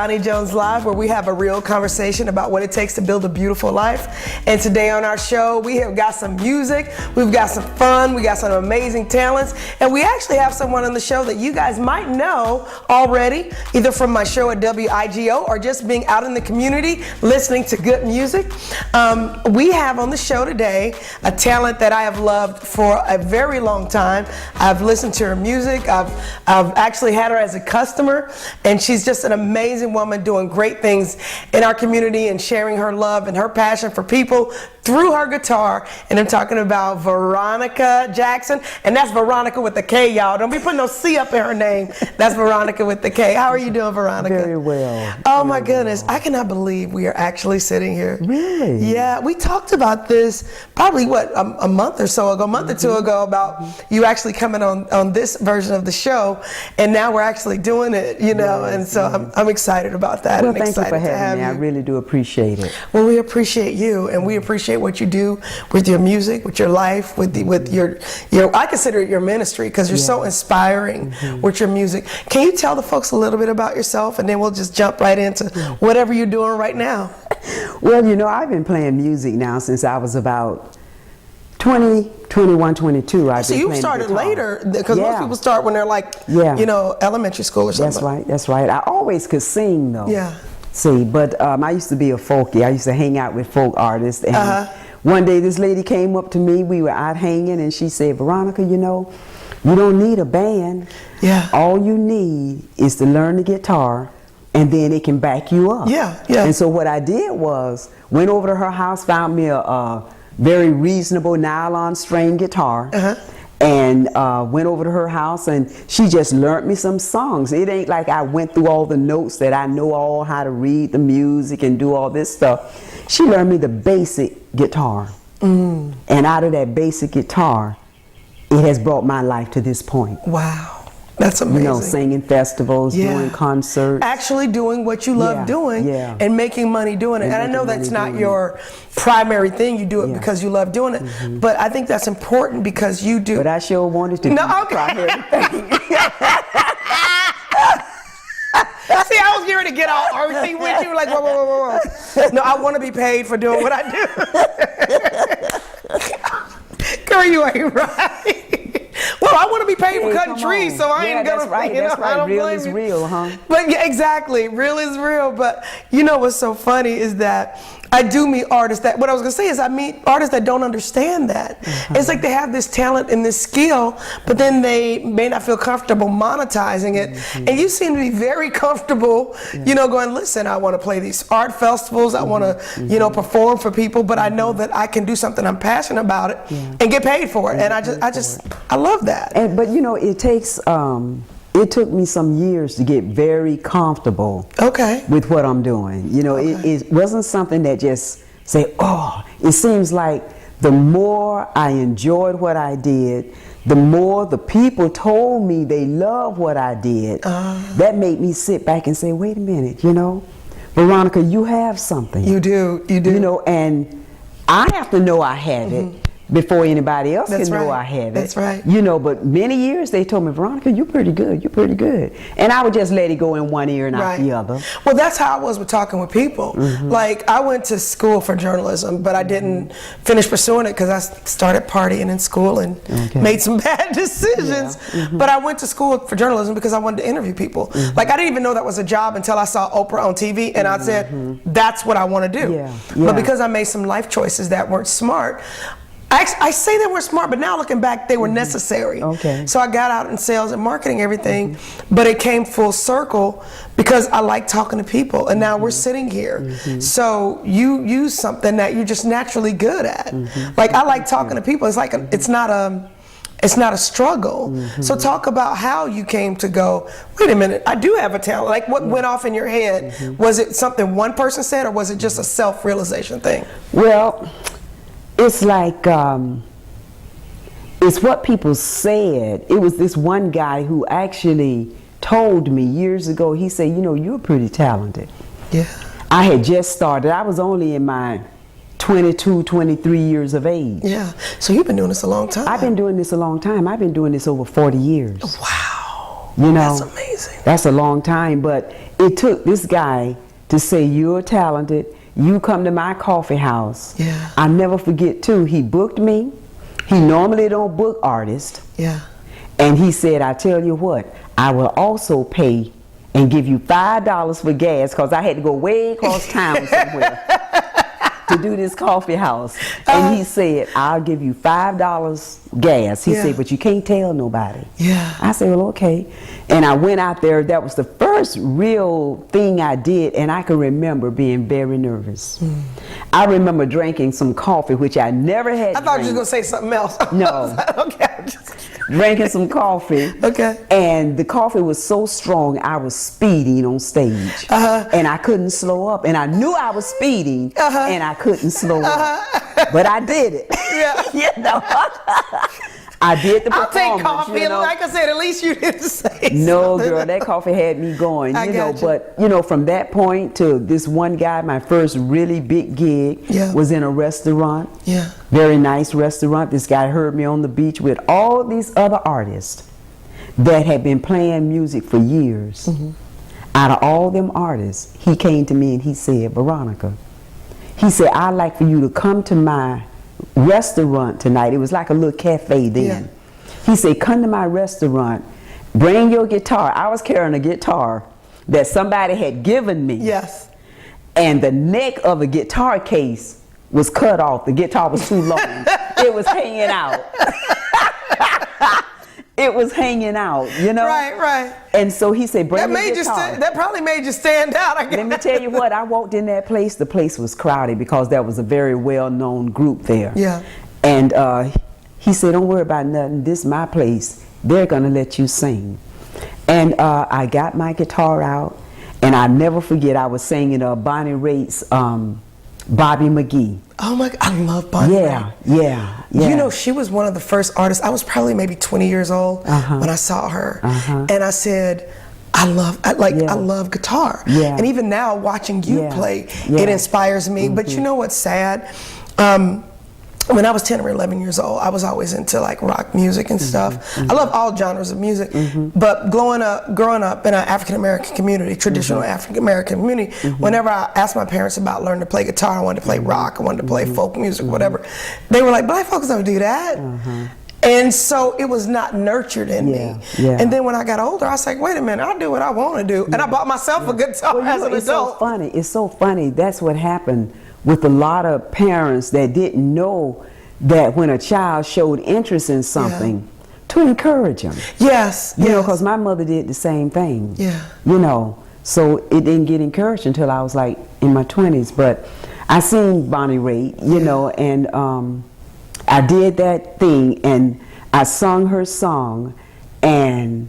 Donnie Jones Live, where we have a real conversation about what it takes to build a beautiful life. And today on our show, we have got some music, we've got some fun, we got some amazing talents, and we actually have someone on the show that you guys might know already, either from my show at WIGO or just being out in the community listening to good music. We have on the show today a talent that I have loved for a very long time. I've listened to her music, I've actually had her as a customer, and she's just an amazing woman doing great things in our community and sharing her love and her passion for people through her guitar. And I'm talking about Veronika Jackson, and that's Veronica with the K, y'all. Don't be putting no C up in her name. That's Veronica with the K. How are you doing, Veronica? Very well. Oh my goodness, I cannot believe we are actually sitting here. Really? Yeah, we talked about this probably a month or so ago, a month or two ago, about you actually coming on this version of the show, and now we're actually doing it, you know, and so I'm excited about that. Well, thank you for having me. I really do appreciate it. Well, we appreciate you, and we appreciate what you do with your music, with your life, with your I consider it your ministry, because you're so inspiring with your music. Can you tell the folks a little bit about yourself, and then we'll just jump right into whatever you're doing right now? Well, you know, I've been playing music now since I was about 20, 21, 22. So you started later, because most people start when they're like, you know, elementary school or something. That's right, that's right. I always could sing though. Yeah. See, but I used to be a folkie. I used to hang out with folk artists. And one day this lady came up to me, we were out hanging, and she said, Veronica, you know, you don't need a band. Yeah. All you need is to learn the guitar, and then it can back you up. Yeah, yeah. And so what I did was, went over to her house, found me a very reasonable nylon string guitar, and went over to her house, and she just learned me some songs. It ain't like I went through all the notes that I know all how to read the music and do all this stuff. She learned me the basic guitar. And out of that basic guitar, it has brought my life to this point. Wow. That's amazing. You know, singing festivals, doing concerts. Actually doing what you love doing and making money doing it. And I know that's not your primary thing. You do it because you love doing it. But I think that's important because you do. But I sure wanted to do primary thing. See, I was getting to get all earthy with you, like, whoa, whoa, whoa, whoa. No, I want to be paid for doing what I do. Girl, you ain't right. Well, I want to be paid for cutting trees, so I ain't gonna. That's right. You know, that's right. I don't Real blame is you. real, huh? But yeah, exactly, real is real. But you know what's so funny is that I do meet artists that. What I was gonna say is I meet artists that don't understand that. It's like they have this talent and this skill, but then they may not feel comfortable monetizing it. And you seem to be very comfortable, you know, going, listen, I want to play these art festivals. I want to, you know, perform for people, but I know that I can do something I'm passionate about it and get paid for it. And I love that. But you know, it takes. It took me some years to get very comfortable with what I'm doing. You know, it wasn't something that just say, oh, it seems like the more I enjoyed what I did, the more the people told me they love what I did. That made me sit back and say, wait a minute, you know, Veronica, you have something. You do, you do. You know, and I have to know I have it before anybody else can know I have it. That's right. You know, but many years they told me, Veronica, you're pretty good, you're pretty good. And I would just let it go in one ear and out the other. Well, that's how I was with talking with people. Like, I went to school for journalism, but I didn't finish pursuing it because I started partying in school and made some bad decisions. But I went to school for journalism because I wanted to interview people. Like, I didn't even know that was a job until I saw Oprah on TV, and I said, that's what I want to do. But because I made some life choices that weren't smart, I say they were smart, but now looking back, they were necessary. So I got out in sales and marketing, everything, but it came full circle because I like talking to people, and now we're sitting here. So you use something that you're just naturally good at. Like, I like talking to people. It's like it's not a struggle. So talk about how you came to go, wait a minute, I do have a talent. Like, what went off in your head? Was it something one person said, or was it just a self-realization thing? Well, it's like, it's what people said. It was this one guy who actually told me years ago, he said, you know, you're pretty talented. Yeah. I had just started. I was only in my 22, 23 years of age. Yeah. So you've been doing this a long time. I've been doing this a long time. I've been doing this over 40 years. Wow. You know, that's amazing. That's a long time, but it took this guy to say, you're talented, you come to my coffee house. Yeah. I'll never forget too, he booked me. He normally don't book artists. Yeah. And he said, I tell you what, I will also pay and give you $5 for gas, because I had to go way across town somewhere to do this coffee house. And he said, I'll give you $5 gas. He said, but you can't tell nobody. Yeah. I said, well, okay. And I went out there. That was the first real thing I did, and I can remember being very nervous. I remember drinking some coffee, which I never had. I thought you were going to say something else. No. Okay. Drinking some coffee. Okay. And the coffee was so strong, I was speeding on stage. And I couldn't slow up. And I knew I was speeding, and I couldn't slow up. But I did it. Yeah. You know? I did the performance. I'll take coffee, you know? and like I said, at least you didn't say No, something. girl, that coffee had me going, you know. got you. But, you know, from that point to this one guy, my first really big gig was in a restaurant. Yeah. Very nice restaurant. This guy heard me on the beach with all these other artists that had been playing music for years. Out of all them artists, he came to me and he said, Veronica, he said, I'd like for you to come to my restaurant tonight. It was like a little cafe then. He said, come to my restaurant, bring your guitar. I was carrying a guitar that somebody had given me. Yes. And the neck of the guitar case was cut off. The guitar was too long. It was hanging out. It was hanging out, you know? Right, right. And so he said, bring That your made guitar. that probably made you stand out. I guess. Let me tell you what, I walked in that place, the place was crowded because there was a very well-known group there. Yeah. And he said, don't worry about nothing, this is my place. They're gonna let you sing. And I got my guitar out, and I never forget, I was singing Bonnie Raitt's Bobby McGee. Oh my God, I love Bonnie Raitt. Yeah. You know, she was one of the first artists. I was probably maybe 20 years old when I saw her. And I said, I love guitar. Yeah. And even now, watching you play, Yeah. it inspires me. But you know what's sad? When I was 10 or 11 years old, I was always into like rock music and stuff. I love all genres of music, but growing up in an African American community, traditional African American community, whenever I asked my parents about learning to play guitar, I wanted to play rock, I wanted to play folk music, whatever, they were like, black folks don't do that. And so it was not nurtured in me. And then when I got older, I was like, wait a minute, I'll do what I want to do. And I bought myself a guitar as an adult. It's so funny. That's what happened with a lot of parents that didn't know that when a child showed interest in something, to encourage them. Yes. You know, because my mother did the same thing. Yeah. You know, so it didn't get encouraged until I was like in my 20s. But I seen Bonnie Raitt, you know, and I did that thing, and I sung her song, and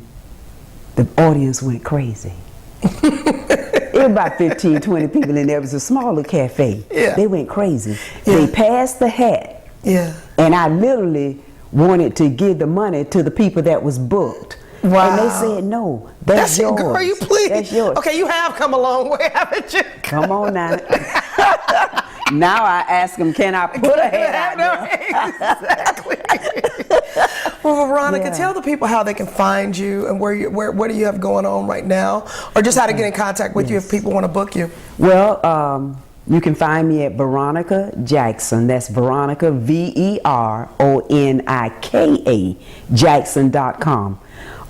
the audience went crazy. It was about 15, 20 people in there. It was a smaller cafe. Yeah. They went crazy. They passed the hat. Yeah. And I literally wanted to give the money to the people that was booked. Wow. And they said, no, that's yours. Girl, you please. That's yours. Okay, you have come a long way, haven't you? Come on now. Now I ask them, can I put a hat out there? Exactly. Well, Veronica, tell the people how they can find you and what do you have going on right now, or just how to get in contact with you if people want to book you. Well, you can find me at Veronica Jackson. That's Veronica, VERONIKA, Jackson.com.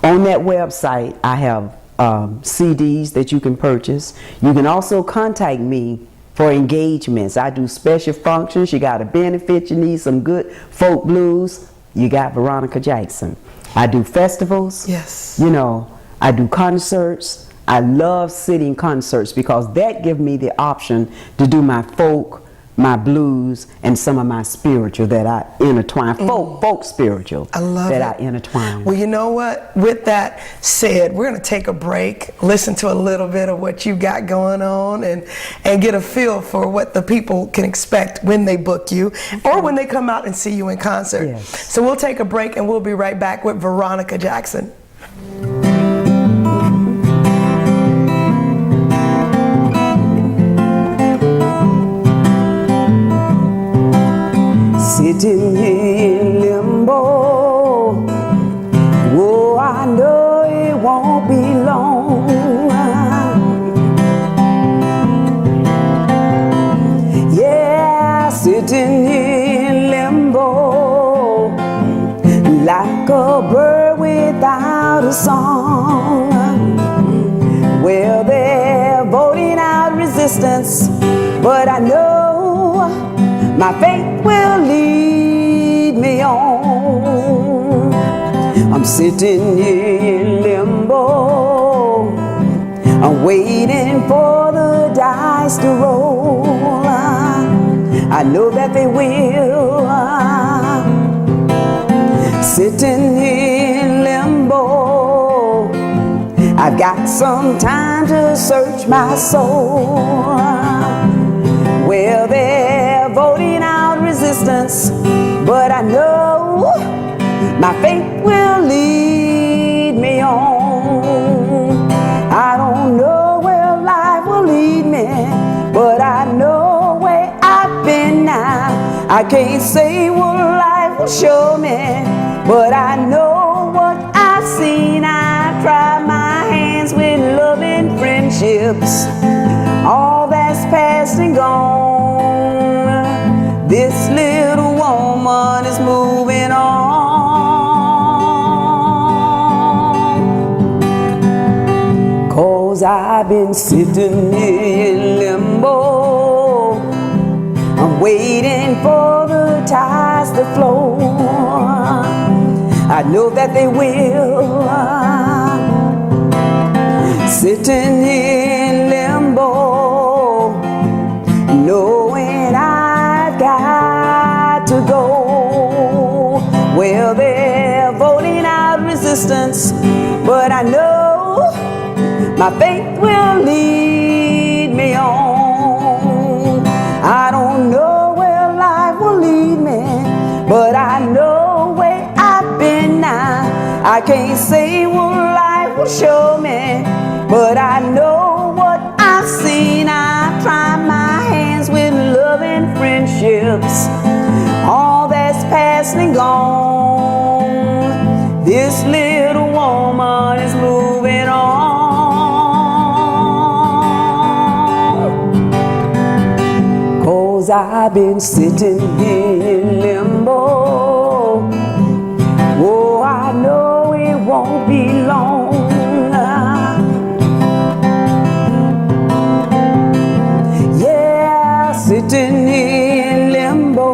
On that website, I have CDs that you can purchase. You can also contact me for engagements. I do special functions. You got a benefit, you need some good folk blues, you got Veronica Jackson. I do festivals. Yes. You know, I do concerts. I love sitting concerts because that gives me the option to do my folk, my blues, and some of my spiritual that I intertwine. Folk spiritual. I love that I intertwine. Well, you know what? With that said, we're going to take a break, listen to a little bit of what you got going on, and get a feel for what the people can expect when they book you or when they come out and see you in concert. Yes. So we'll take a break and we'll be right back with Veronica Jackson. Sitting here in limbo, oh, I know it won't be long. sitting in limbo, like a bird without a song. Well, they're voting out resistance, but I know my faith will lead me on. I'm sitting in limbo, I'm waiting for the dice to roll. I know that they will. Sitting in limbo, I've got some time to search my soul. Well, they're voting out resistance, but I know my faith will lead me on. I don't know where life will lead me, but I know where I've been now. I can't say what life will show me, but I know what I've seen. I've tried my hands with loving friendships. All that's past and gone, this little woman is moving on. 'Cause I've been sitting in limbo, I'm waiting for the tides to flow. I know that they will. Sitting in limbo, knowing I've got to go. Well, they're voting out resistance, but I know my faith will lead me on. I don't know where life will lead me, but I know where I've been now. I can't say what life will show me, but I know what I've seen. I've tried my hands with loving friendships. All that's past and gone, this little woman is moving on. 'Cause I've been sitting in limbo. Oh, I know it won't be long. Yeah, sitting in limbo,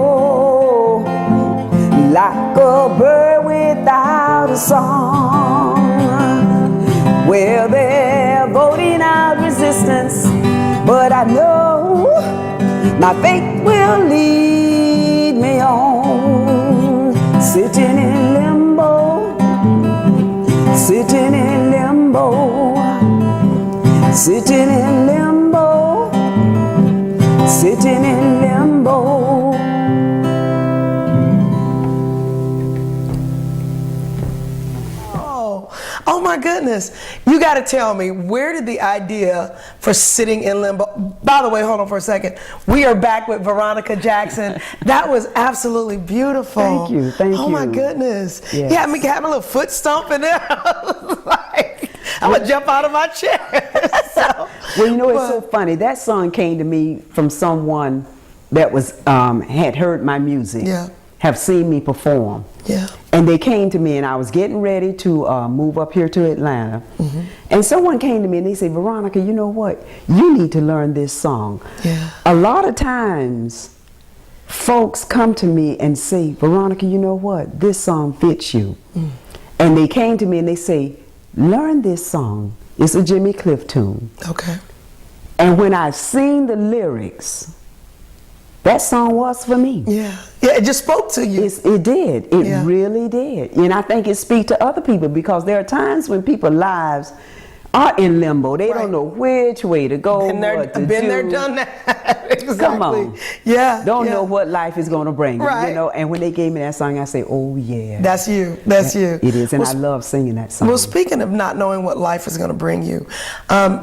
like a bird without a song. Well, they're voting out resistance, but I know my faith will lead me on. Sitting in limbo, sitting in limbo, sitting in limbo, sitting in limbo. Oh my goodness. You got to tell me, where did the idea for sitting in limbo? By the way, hold on for a second. We are back with Veronica Jackson. That was absolutely beautiful. Thank you. Thank you. Oh my goodness. Yes. Yeah, me have a little foot stomp in there. Like, I'm going to jump out of my chair. So, well, you know, it's so funny. That song came to me from someone that was had heard my music, have seen me perform. Yeah. And they came to me, and I was getting ready to move up here to Atlanta. And someone came to me and they said, Veronica, you know what? You need to learn this song. Yeah. A lot of times, folks come to me and say, Veronica, you know what? This song fits you. And they came to me and they say, learn this song. It's a Jimmy Cliff tune. Okay. And when I sing the lyrics, that song was for me. Yeah. Yeah, it just spoke to you. It did. It really did. And I think it speaks to other people, because there are times when people's lives are in limbo. They don't know which way to go. Been there, done that. Exactly. Come on. Yeah. Don't know what life is going to bring. Right. You know. And when they gave me that song, I say, oh yeah. That's you. That's you. It is, and I love singing that song. Well, speaking of not knowing what life is going to bring you,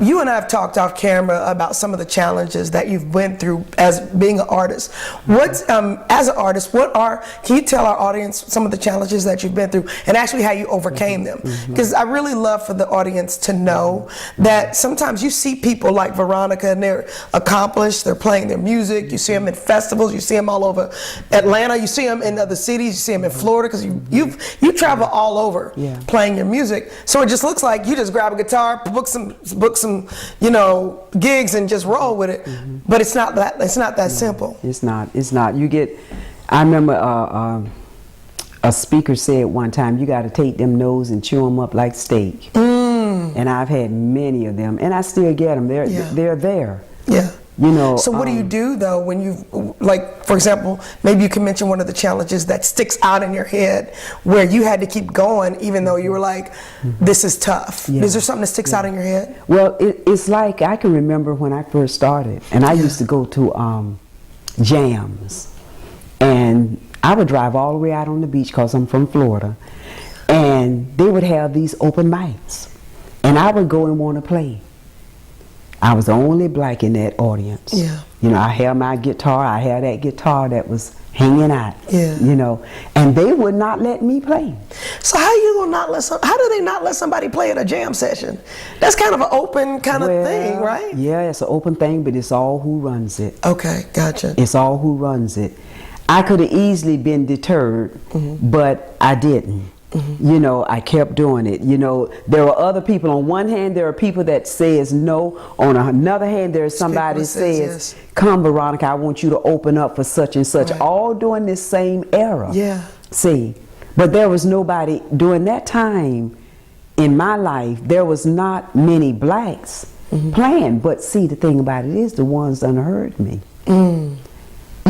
you and I have talked off camera about some of the challenges that you've went through as being an artist. What's as an artist, can you tell our audience some of the challenges that you've been through and actually how you overcame them? Because I really love for the audience to know know that sometimes you see people like Veronica and they're accomplished, they're playing their music, you see them in festivals, you see them all over Atlanta, you see them in other cities, you see them in Florida, because you travel all over playing your music. So it just looks like you just grab a guitar, book some you know, gigs and just roll with it. But it's not that simple. It's not. You get, I remember a speaker said one time, you got to take them nose and chew them up like steak. And I've had many of them, and I still get them. They're there. Yeah. You know. So what do you do though when you, like, for example, maybe you can mention one of the challenges that sticks out in your head where you had to keep going even though you were like, this is tough. Is there something that sticks out in your head? Well, it's like, I can remember when I first started, and I used to go to jams, and I would drive all the way out on the beach because I'm from Florida, and they would have these open mics, and I would go and want to play. I was the only black in that audience. Yeah. You know, I had my guitar, I had that guitar that was hanging out. Yeah. You know, and they would not let me play. So how do they not let somebody play at a jam session? That's kind of an open kind of thing, right? Yeah, it's an open thing, but it's all who runs it. Okay, gotcha. It's all who runs it. I could have easily been deterred, but I didn't. You know, I kept doing it. You know, there were other people. On one hand, there are people that says no. On another hand, there's somebody says, come, Veronica, I want you to open up for such and such. Right. All during this same era. Yeah. See, but there was nobody during that time in my life. There was not many blacks playing. But see, the thing about it is, the ones that heard me.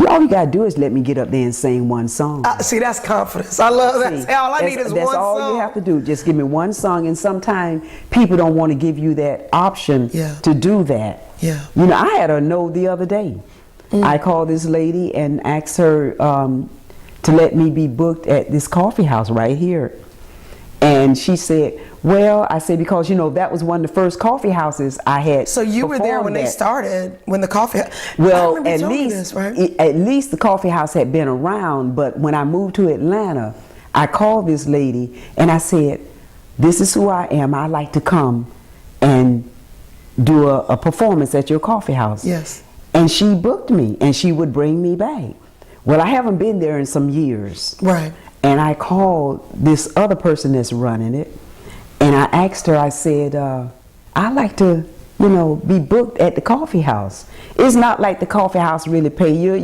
All you gotta do is let me get up there and sing one song. See, that's confidence. I love that. All I need is one song. That's all you have to do. Just give me one song. And sometimes people don't want to give you that option to do that. Yeah. You know, I had a no the other day. I called this lady and asked her to let me be booked at this coffee house right here. And she said, well, I said, because, you know, that was one of the first coffee houses I had. So you were there when they started, when the coffee house. Well, at least the coffee house had been around. But when I moved to Atlanta, I called this lady and I said, this is who I am. I like to come and do a performance at your coffee house. Yes. And she booked me and she would bring me back. Well, I haven't been there in some years. Right. And I called this other person that's running it, and I asked her, I said, I like to, you know, be booked at the coffee house. It's not like the coffee house really pay you.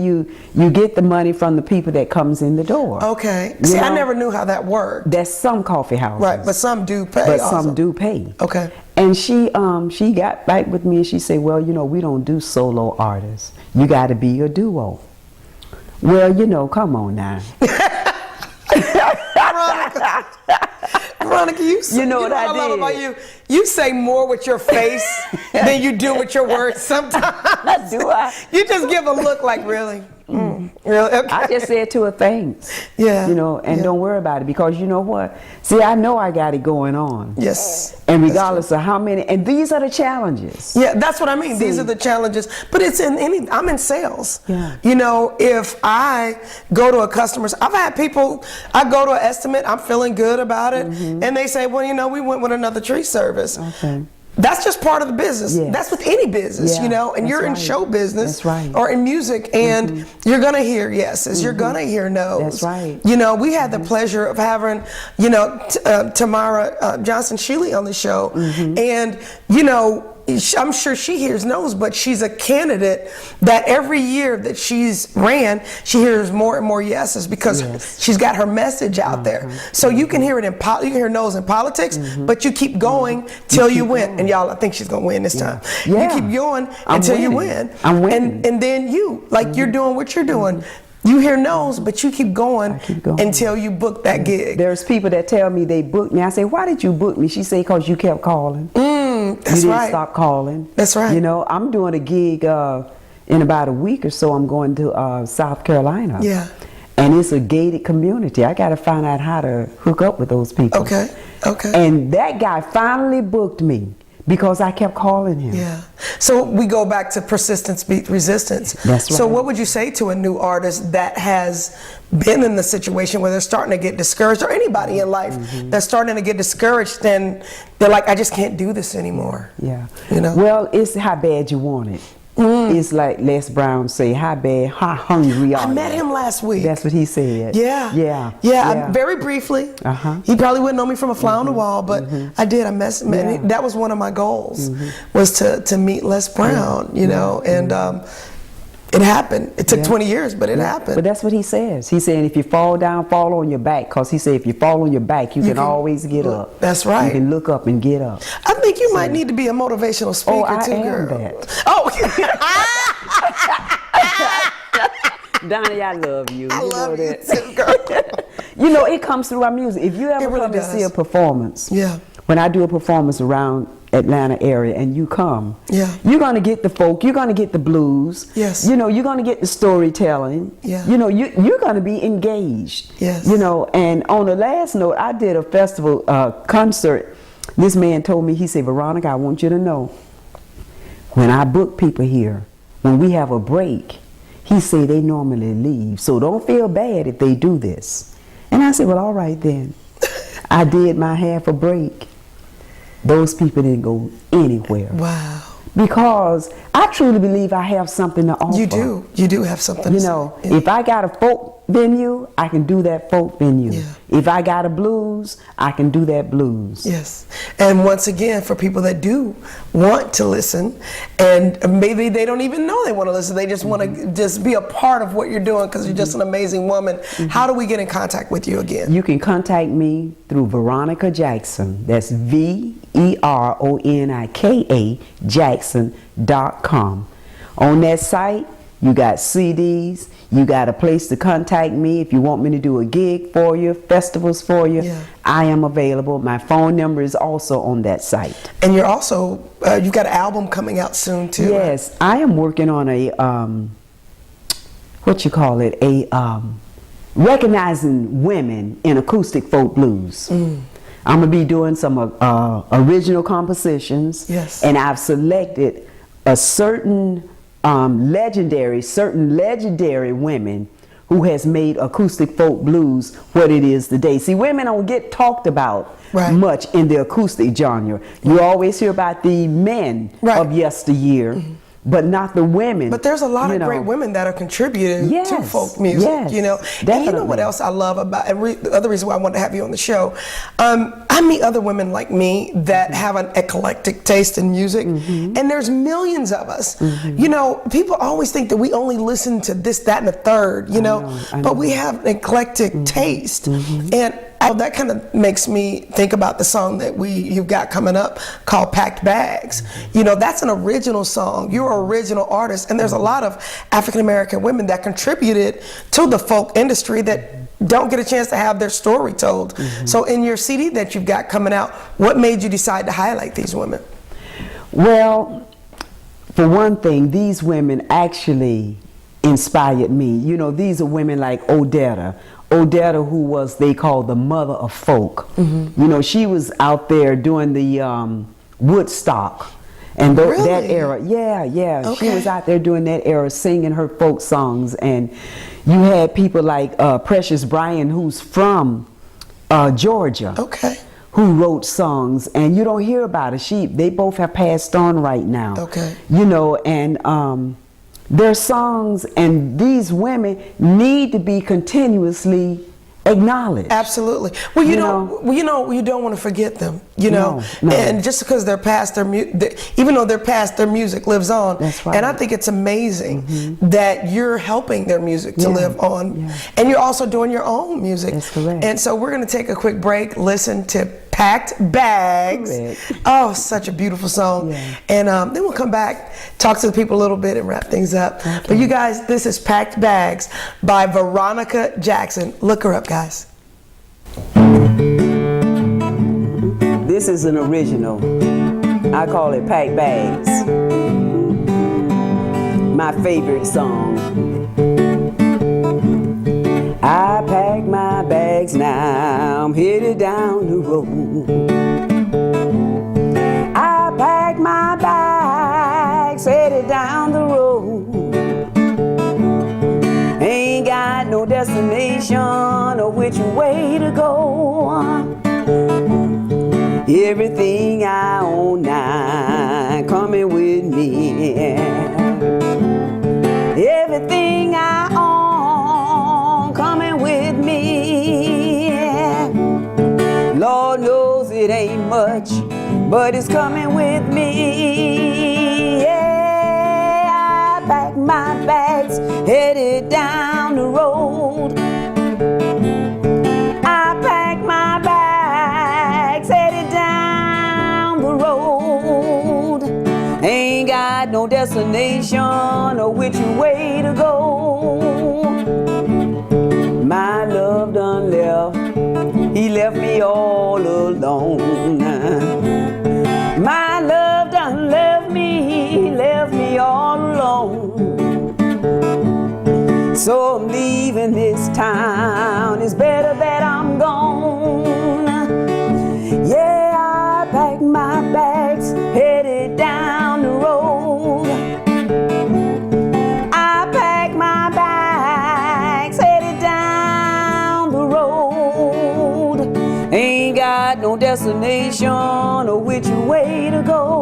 You get the money from the people that comes in the door. Okay. See, I never knew how that worked. That's some coffee houses. Right, but some do pay. But some do pay. Okay. And she got back with me and she said, well, you know, we don't do solo artists. You got to be a duo. Well, you know, come on now. Veronica, you know what I love about you? You say more with your face than you do with your words sometimes. Do I? You just give a look like, really? Really? Okay. I just said to her, thanks. Yeah. You know, and don't worry about it, because you know what? See, I know I got it going on. Yes. And regardless of how many, and these are the challenges. Yeah, that's what I mean. See, these are the challenges. But it's I'm in sales. Yeah. You know, if I go to a customer's, I've had people, I go to an estimate, I'm feeling good about it, and they say, well, you know, we went with another tree service. Okay. That's just part of the business. Yes. That's with any business, you know, and you're in show business or in music, and you're going to hear yeses, you're going to hear no's. That's right. You know, we had the pleasure of having, you know, Tamara Johnson-Shealy on the show, and, you know, I'm sure she hears no's, but she's a candidate that every year that she's ran, she hears more and more yeses, because she's got her message out there. So you can hear it in you can hear no's in politics, but you keep going till you win. And y'all, I think she's gonna win this time. You keep going until you win. I'm winning. And then you, like you're doing what you're doing. You hear no's, but you keep going until you book that gig. There's people that tell me they booked me. I say, why did you book me? She say, because you kept calling. That's you didn't stop calling. That's right. You know, I'm doing a gig in about a week or so. I'm going to South Carolina. Yeah. And it's a gated community. I got to find out how to hook up with those people. Okay. Okay. And that guy finally booked me because I kept calling him. Yeah. So we go back to persistence beat resistance. That's right. So what would you say to a new artist that has been in the situation where they're starting to get discouraged, or anybody in life that's starting to get discouraged, and they're like, I just can't do this anymore? Yeah. You know? Well, it's how bad you want it. It's like Les Brown say, how bad, how hungry are you? I met him last week. That's what he said. Yeah. Yeah. Yeah. Very briefly. He probably wouldn't know me from a fly on the wall, but I did. I met him. And that was one of my goals, was to meet Les Brown, you know, and it happened. It took 20 years, but it happened. But that's what he says. He's saying if you fall down, fall on your back, because he said if you fall on your back, you can always get up. That's right. You can look up and get up. I think you might need to be a motivational speaker too, girl. That. Oh, Doni, I love you. I love you that. too, girl. You know, it comes through our music. If you ever come to see a performance, when I do a performance around Atlanta area and you come, you're going to get the folk, you're going to get the blues, you know, you're going to get the storytelling, you know, you're going to be engaged, you know. And on the last note, I did a festival concert. This man told me, he said, Veronica, I want you to know, when I book people here, when we have a break, he said they normally leave, so don't feel bad if they do this. And I said, well, all right then. I did my half a break. Those people didn't go anywhere. Wow. Because I truly believe I have something to offer. You do. You do have something to say. You know, if I got a folk venue, I can do that folk venue. If I got a blues, I can do that blues. Yes. And once again, for people that do want to listen, and maybe they don't even know they want to listen, they just want to just be a part of what you're doing because you're just an amazing woman. How do we get in contact with you again? You can contact me through Veronica Jackson. That's Veronika Jackson.com. On that site, you got CDs, you got a place to contact me if you want me to do a gig for you, festivals for you. I am available. My phone number is also on that site. And you're also, you've got an album coming out soon too. Yes, right? I am working on a, recognizing women in acoustic folk blues. I'm going to be doing some original compositions. And I've selected a certain legendary women who has made acoustic folk blues what it is today. See, women don't get talked about much in the acoustic genre. You always hear about the men of yesteryear, but not the women. But there's a lot of great women that are contributing to folk music, you know. And you know what else I love about, and the other reason why I wanted to have you on the show, I meet other women like me that have an eclectic taste in music, and there's millions of us. You know, people always think that we only listen to this, that, and the third, you know, but we have an eclectic taste. And that kind of makes me think about the song that you've got coming up called Packed Bags. You know, that's an original song. You're an original artist, and there's a lot of African-American women that contributed to the folk industry that don't get a chance to have their story told. So in your CD that you've got coming out, what made you decide to highlight these women? Well, for one thing, these women actually inspired me. You know, these are women like Odetta, who was, they called the mother of folk. You know, she was out there doing the Woodstock and that era. She was out there doing that era, singing her folk songs. And you had people like Precious Bryan, who's from Georgia, who wrote songs, and you don't hear about her. They both have passed on right now. You know, and their songs and these women need to be continuously acknowledged. Absolutely. Well, you don't want to forget them. You know, and just because they're past even though they're past, their music lives on. That's right. And I think it's amazing that you're helping their music to live on, and you're also doing your own music. That's correct. And so we're going to take a quick break, listen to Packed Bags. Oh, such a beautiful song. And then we'll come back, talk to the people a little bit, and wrap things up. But you guys, this is Packed Bags by Veronica Jackson. Look her up, guys. This is an original. I call it Packed Bags. My favorite song. I pack my bags now, I'm headed down the road. I pack destination or which way to go. Everything I own now coming with me. Everything I own coming with me. Lord knows it ain't much, but it's coming with me. Yeah, I pack my bags, headed down the road. I pack my bags, headed down the road. Ain't got no destination or which way to go. My love done left, he left me all alone. My love done left me all alone. So I'm leaving this town, it's better that I'm gone. Yeah, I packed my bags, headed down the road. I packed my bags, headed down the road. Ain't got no destination or which way to go.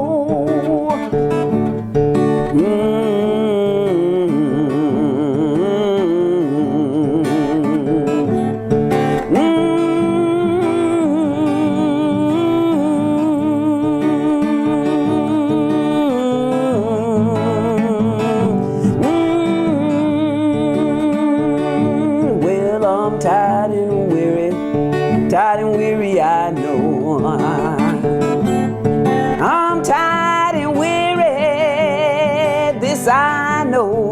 Tired and weary, I know. I'm tired and weary, this I know.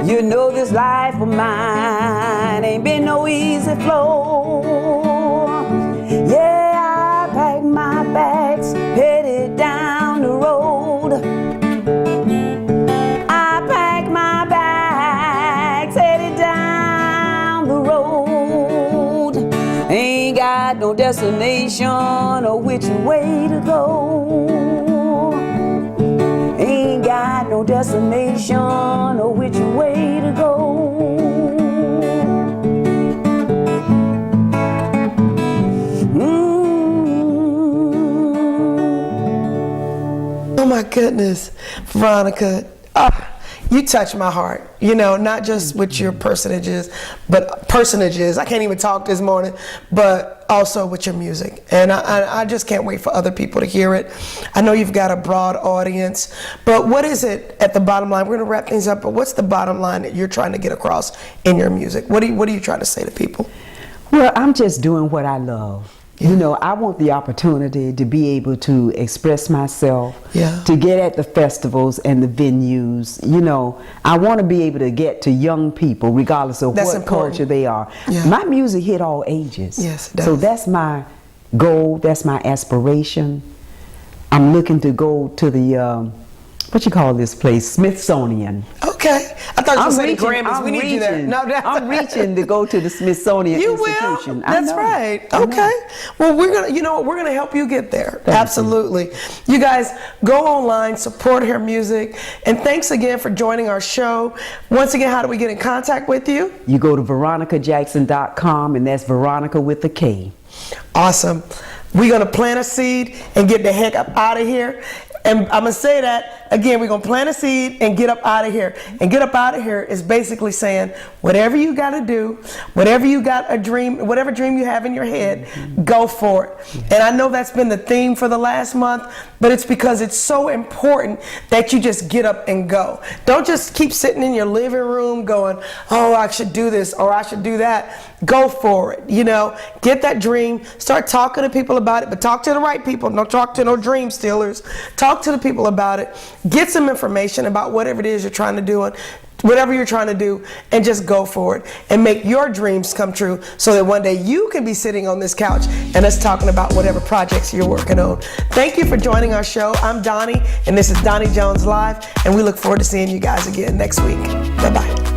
You know this life of mine ain't been no easy flow. Yeah, I packed my bags, headed down the road. I packed my bags, headed down the road. Ain't got no destination or which way to go. Ain't got no destination or which way to go. Oh my goodness, Veronica. You touch my heart, you know, not just with your personages, I can't even talk this morning, but also with your music. And I just can't wait for other people to hear it. I know you've got a broad audience, but what is it at the bottom line? We're gonna wrap things up, but what's the bottom line that you're trying to get across in your music? What are you trying to say to people? Well, I'm just doing what I love. Yeah. You know, I want the opportunity to be able to express myself, to get at the festivals and the venues. You know, I want to be able to get to young people regardless of what culture they are. Yeah. My music hit all ages. Yes, it does. So that's my goal, that's my aspiration. I'm looking to go to the, what you call this place, Smithsonian. Okay. I thought you said Grammys. We need you there. No, I'm reaching to go to the Smithsonian Institution. You will. That's right. Okay. Well, we're gonna help you get there. Absolutely. You guys go online, support her music, and thanks again for joining our show. Once again, how do we get in contact with you? You go to veronicajackson.com, and that's Veronica with a K. Awesome. We're gonna plant a seed and get the heck up out of here. And I'm going to say that again, we're going to plant a seed and get up out of here. And get up out of here is basically saying, whatever you got to do, whatever you got a dream, whatever dream you have in your head, go for it. And I know that's been the theme for the last month, but it's because it's so important that you just get up and go. Don't just keep sitting in your living room going, oh, I should do this or I should do that. Go for it. You know, get that dream, start talking to people about it, but talk to the right people. Don't talk to no dream stealers. Talk to the people about it. Get some information about whatever it is you're trying to do, whatever you're trying to do, and just go for it and make your dreams come true so that one day you can be sitting on this couch and us talking about whatever projects you're working on. Thank you for joining our show. I'm Doni, and this is Doni Jones Live, and we look forward to seeing you guys again next week. Bye-bye.